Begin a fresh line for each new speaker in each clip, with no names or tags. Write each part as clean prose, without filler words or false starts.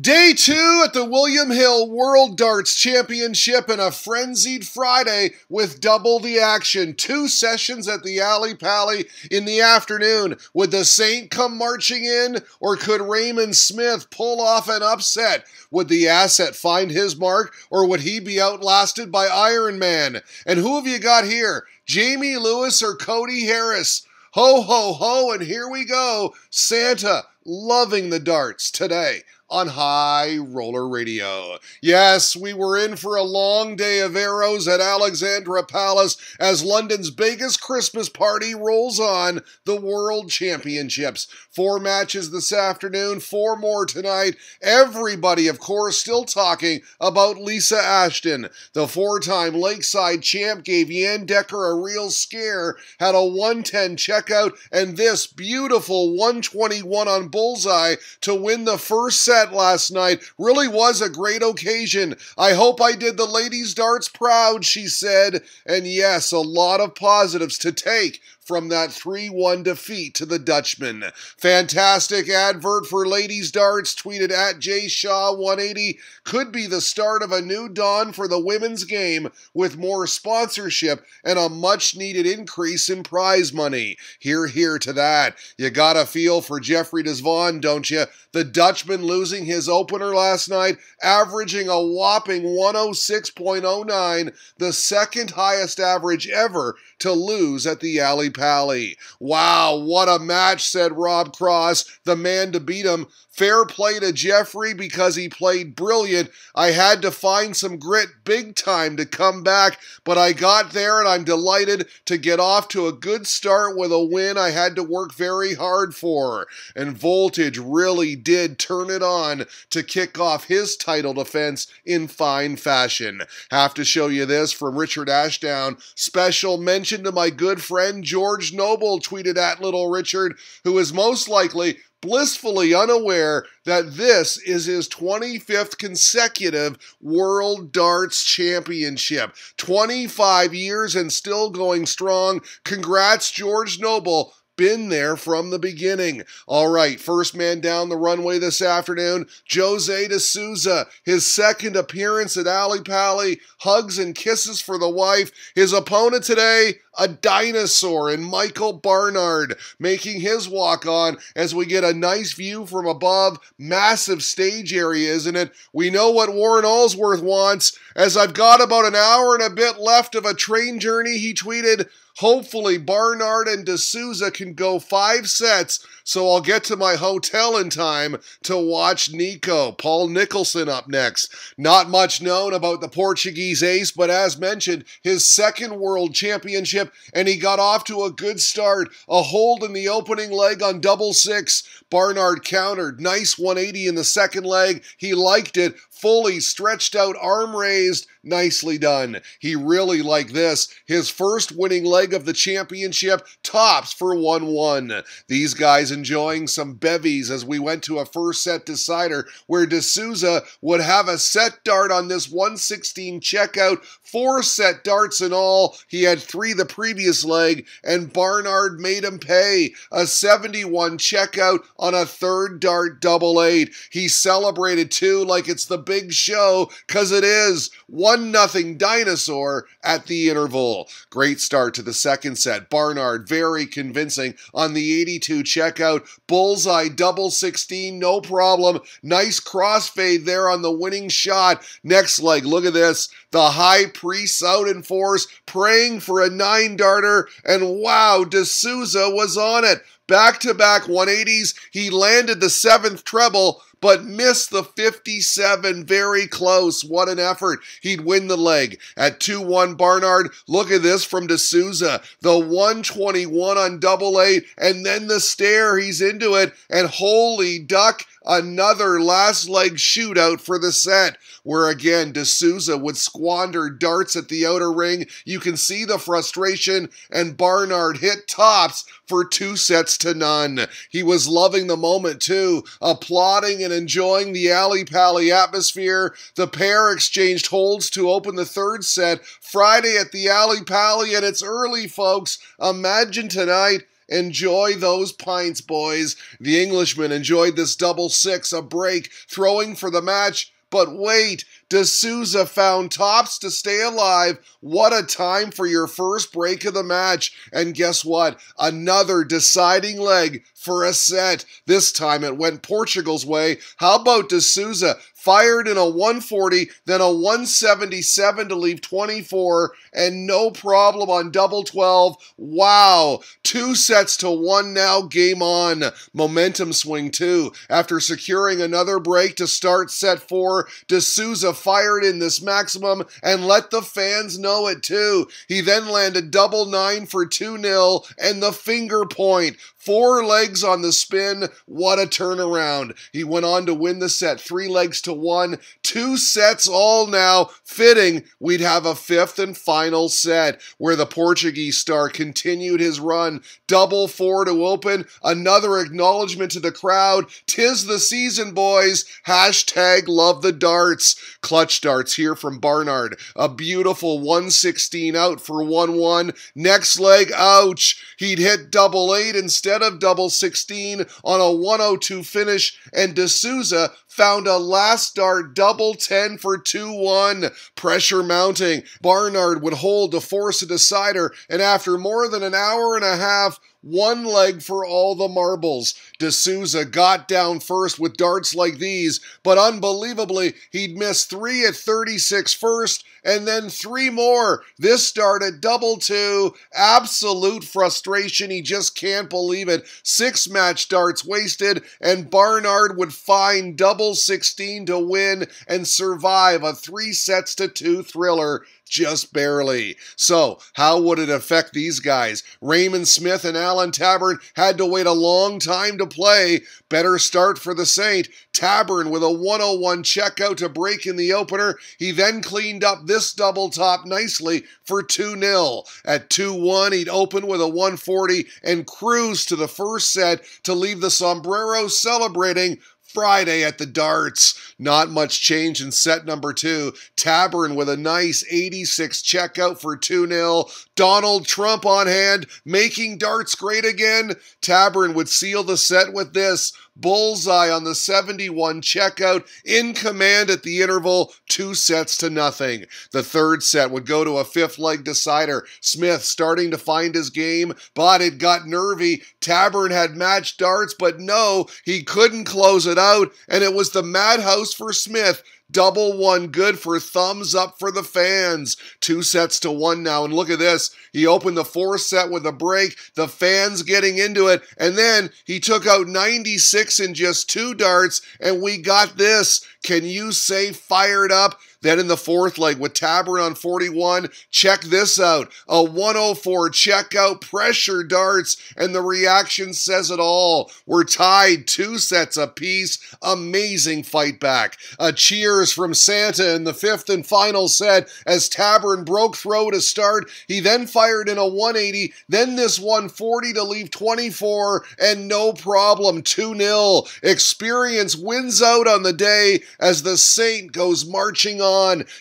Day 2 at the William Hill World Darts Championship and a frenzied Friday with double the action. 2 sessions at the Ally Pally in the afternoon. Would the Saint come marching in, or could Raymond Smith pull off an upset? Would the Asset find his mark, or would he be outlasted by Iron Man? And who have you got here? Jamie Lewis or Cody Harris? Ho, ho, ho, and here we go. Santa loving the darts today on High Roller Radio. Yes, we were in for a long day of arrows at Alexandra Palace as London's biggest Christmas party rolls on, the World Championships. 4 matches this afternoon, 4 more tonight. Everybody, of course, still talking about Lisa Ashton. The 4-time Lakeside champ gave Jan Decker a real scare, had a 110 checkout, and this beautiful 121 on bullseye to win the first set last night. Really was a great occasion. I hope I did the ladies' darts proud, she said. And yes, a lot of positives to take from that 3-1 defeat to the Dutchman. Fantastic advert for ladies darts, tweeted at JShaw180. Could be the start of a new dawn for the women's game with more sponsorship and a much-needed increase in prize money. Hear, hear to that. You got a feel for Jeffrey Desvaughn, don't you? The Dutchman losing his opener last night, averaging a whopping 106.09, the second highest average ever to lose at the Ally Pally. Wow, what a match, said Rob Cross, the man to beat him. Fair play to Jeffrey because he played brilliant. I had to find some grit big time to come back, but I got there and I'm delighted to get off to a good start with a win I had to work very hard for. And Voltage really did turn it on to kick off his title defense in fine fashion. Have to show you this from Richard Ashdown. Special mention to my good friend George Noble, tweeted at Little Richard, who is most likely blissfully unaware that this is his 25th consecutive World Darts Championship. 25 years and still going strong. Congrats, George Noble. Been there from the beginning. All right, first man down the runway this afternoon, Jose de Souza. His second appearance at Ally Pally. Hugs and kisses for the wife. His opponent today, a dinosaur in Michael Barnard, making his walk on as we get a nice view from above. Massive stage area, isn't it? We know what Warren Allsworth wants. As I've got about an hour and a bit left of a train journey, he tweeted, hopefully Barnard and de Souza can go 5 sets, so I'll get to my hotel in time to watch Nico. Paul Nicholson up next. Not much known about the Portuguese ace, but as mentioned, his second World Championship, and he got off to a good start. A hold in the opening leg on double 6. Barnard countered. Nice 180 in the second leg. He liked it. Fully stretched out, arm raised. Nicely done. He really liked this. His first winning leg of the championship, tops for 1-1. These guys enjoying some bevies as we went to a first set decider where de Souza would have a set dart on this 116 checkout, 4 set darts in all. He had 3 the previous leg, and Barnard made him pay. A 71 checkout on a third dart double 8. He celebrated too like it's the big show, cause it is. 1-0 dinosaur at the interval. Great start to the second set. Barnard very convincing on the 82 checkout. Bullseye double 16, no problem. Nice crossfade there on the winning shot. Next leg, look at this. The High Priest out in force, praying for a 9-darter, and wow, de Souza was on it. Back-to-back 180s. He landed the 7th treble, but missed the 57, very close. What an effort. He'd win the leg. At 2-1 Barnard, look at this from de Souza. The 121 on double 8, and then the stare, he's into it, and holy duck, another last leg shootout for the set, where again de Souza would squander darts at the outer ring. You can see the frustration, and Barnard hit tops for 2-0. He was loving the moment too, applauding and enjoying the Ally Pally atmosphere. The pair exchanged holds to open the third set Friday at the Ally Pally, and it's early, folks. Imagine tonight Enjoy those pints, boys. The Englishman enjoyed this double six, a break, throwing for the match. But wait, D'Souza found tops to stay alive. What a time for your first break of the match. And guess what? Another deciding leg for a set. This time it went Portugal's way. How about D'Souza? Fired in a 140, then a 177 to leave 24, and no problem on double 12. Wow, 2-1 now, game on. Momentum swing too. After securing another break to start set 4, D'Souza fired in this maximum and let the fans know it too. He then landed double 9 for 2-0 and the finger point. 4 legs on the spin. What a turnaround. He went on to win the set 3 legs to 1. 2 sets all now. Fitting we'd have a 5th and final set where the Portuguese star continued his run. Double 4 to open. Another acknowledgement to the crowd. 'Tis the season, boys. Hashtag love the darts. Clutch darts here from Barnard. A beautiful 116 out for 1-1. Next leg, ouch. He'd hit double 8 instead of double 16 on a 102 finish, and D'Souza found a last dart double 10 for 2-1. Pressure mounting. Barnard would hold to force a decider, and after more than an hour and a half, 1 leg for all the marbles. D'Souza got down first with darts like these, but unbelievably, he'd missed 3 at 36 first, and then 3 more. This dart at double 2. Absolute frustration. He just can't believe it. 6 match darts wasted, and Barnard would find double 16 to win and survive a 3-2 thriller. Just barely. So, how would it affect these guys? Raymond Smith and Alan Taburn had to wait a long time to play. Better start for the Saint. Taburn with a 101 checkout to break in the opener. He then cleaned up this double top nicely for 2-0. At 2-1, he'd open with a 140 and cruise to the first set to leave the sombrero celebrating Friday at the darts. Not much change in set number 2. Taburn with a nice 86 checkout for 2-0. Donald Trump on hand, making darts great again. Taburn would seal the set with this. Bullseye on the 71 checkout, in command at the interval, 2-0. The third set would go to a 5th leg decider. Smith starting to find his game, but it got nervy. Taburn had matched darts, but no, he couldn't close it out, and it was the madhouse for Smith. Double 1 good for thumbs up for the fans. 2-1 now, and look at this. He opened the 4th set with a break, the fans getting into it, and then he took out 96 in just 2 darts, and we got this. Can you say fired up? Then in the 4th leg with Taburn on 41, check this out. A 104 checkout, pressure darts, and the reaction says it all. We're tied 2 sets apiece. Amazing fight back. A cheers from Santa in the 5th and final set as Taburn broke throw to start. He then fired in a 180, then this 140 to leave 24, and no problem, 2-0. Experience wins out on the day as the Saint goes marching on,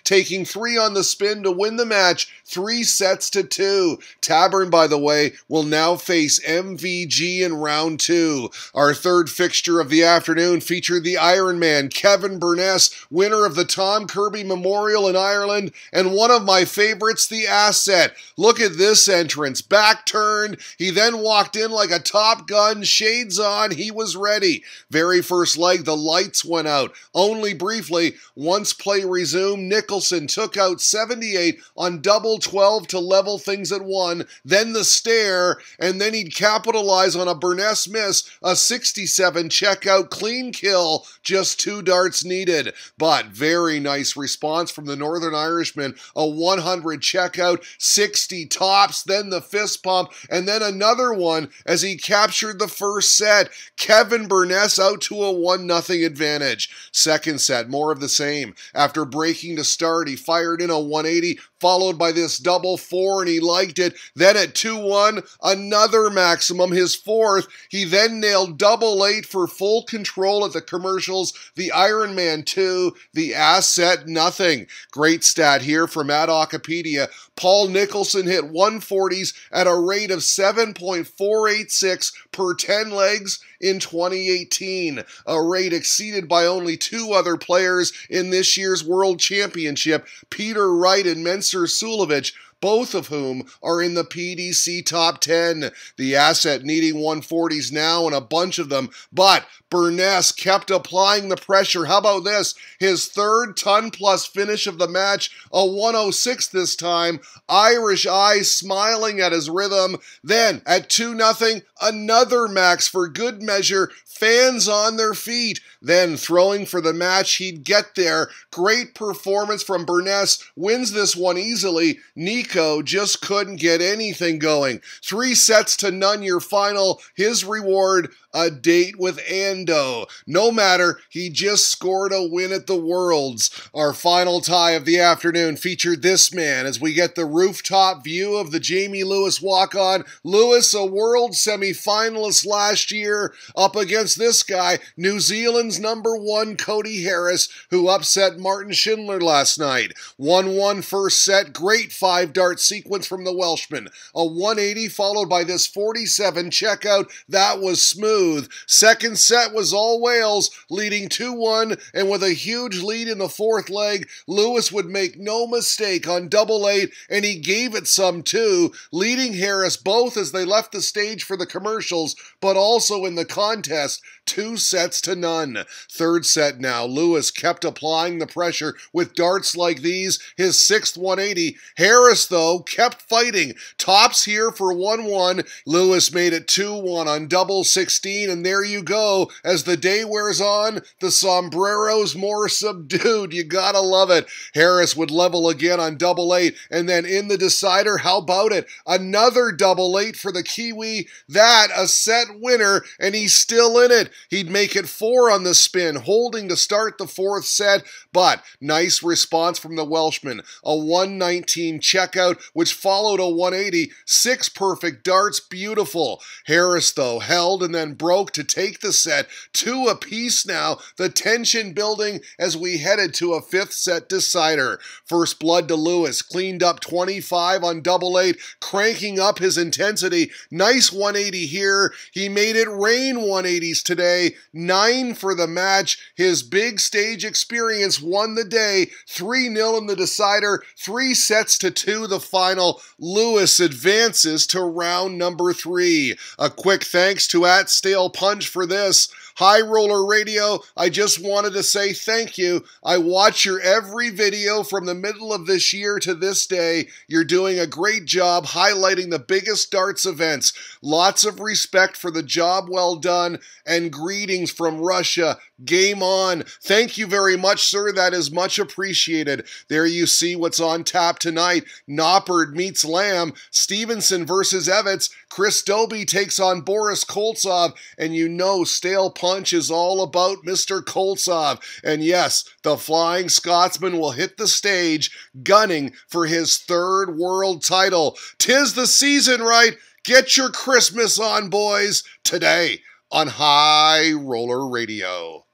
taking 3 on the spin to win the match, 3-2. Taburn, by the way, will now face MVG in round 2. Our third fixture of the afternoon featured the Ironman, Kevin Burness, winner of the Tom Kirby Memorial in Ireland, and one of my favorites, the Asset. Look at this entrance, back turned, he then walked in like a Top Gun, shades on, he was ready. Very first leg, the lights went out, only briefly. Once play resumed, Nicholson took out 78 on double 12 to level things at 1, then the stare, and then he'd capitalize on a Burness miss, a 67 checkout, clean kill, just 2 darts needed. But very nice response from the Northern Irishman, a 100 checkout, 60 tops, then the fist pump, and then another one as he captured the first set. Kevin Burness out to a 1-0 advantage. Second set, more of the same. After breaking to start, he fired in a 180, followed by this double 4, and he liked it. Then at 2-1, another maximum, his fourth. He then nailed double 8 for full control at the commercials, the Ironman 2, the Asset nothing. Great stat here from Adockopedia. Paul Nicholson hit 140s at a rate of 7.486 per 10 legs in 2018, a rate exceeded by only two other players in this year's World Championship, Peter Wright and Mensur Suljovic, both of whom are in the PDC top 10. The Asset needing 140s now, and a bunch of them, but Burness kept applying the pressure. How about this? His third ton-plus finish of the match, a 106 this time. Irish eyes smiling at his rhythm. Then, at 2-0, another max for good measure. Fans on their feet. Then, throwing for the match, he'd get there. Great performance from Burness. Wins this one easily. Nico just couldn't get anything going. 3-0 your final. His reward, a date with Ando. No matter, he just scored a win at the Worlds. Our final tie of the afternoon featured this man as we get the rooftop view of the Jamie Lewis walk-on. Lewis, a World semi-finalist last year, up against this guy, New Zealand's #1 Cody Harris, who upset Martin Schindler last night. 1-1 first set, great 5-dart sequence from the Welshman. A 180 followed by this 47 checkout. That was smooth. Second set was all Wales, leading 2-1, and with a huge lead in the fourth leg, Lewis would make no mistake on double 8, and he gave it some too, leading Harris both as they left the stage for the commercials, but also in the contest, 2-0. Third set now, Lewis kept applying the pressure with darts like these, his sixth 180. Harris, though, kept fighting. Tops here for 1-1. Lewis made it 2-1 on double 16, and there you go. As the day wears on, the sombrero's more subdued. You gotta love it. Harris would level again on double 8, and then in the decider, how about it? Another double 8 for the Kiwi. That, a set winner, and he's still in it. He'd make it 4 on the spin, holding to start the fourth set, but nice response from the Welshman. A 119 checkout, which followed a 180. 6 perfect darts, beautiful. Harris, though, held and then broke to take the set. 2 apiece now, the tension building as we headed to a fifth set decider. First blood to Lewis, cleaned up 25 on double 8, cranking up his intensity. Nice 180 here. He made it rain 180s today. 9 for the match. His big stage experience won the day. 3-0 in the decider. 3-2 the final. Lewis advances to round number 3. A quick thanks to @StalePunch for this. High Roller Radio, I just wanted to say thank you. I watch your every video from the middle of this year to this day. You're doing a great job highlighting the biggest darts events. Lots of respect for the job well done, and greetings from Russia. Game on. Thank you very much, sir. That is much appreciated. There you see what's on tap tonight. Noppard meets Lamb. Stevenson versus Evans. Chris Dobie takes on Boris Koltsov. And you know Stale Punch is all about Mr. Koltsov. And yes, the Flying Scotsman will hit the stage, gunning for his third world title. 'Tis the season, right? Get your Christmas on, boys, today on High Roller Radio.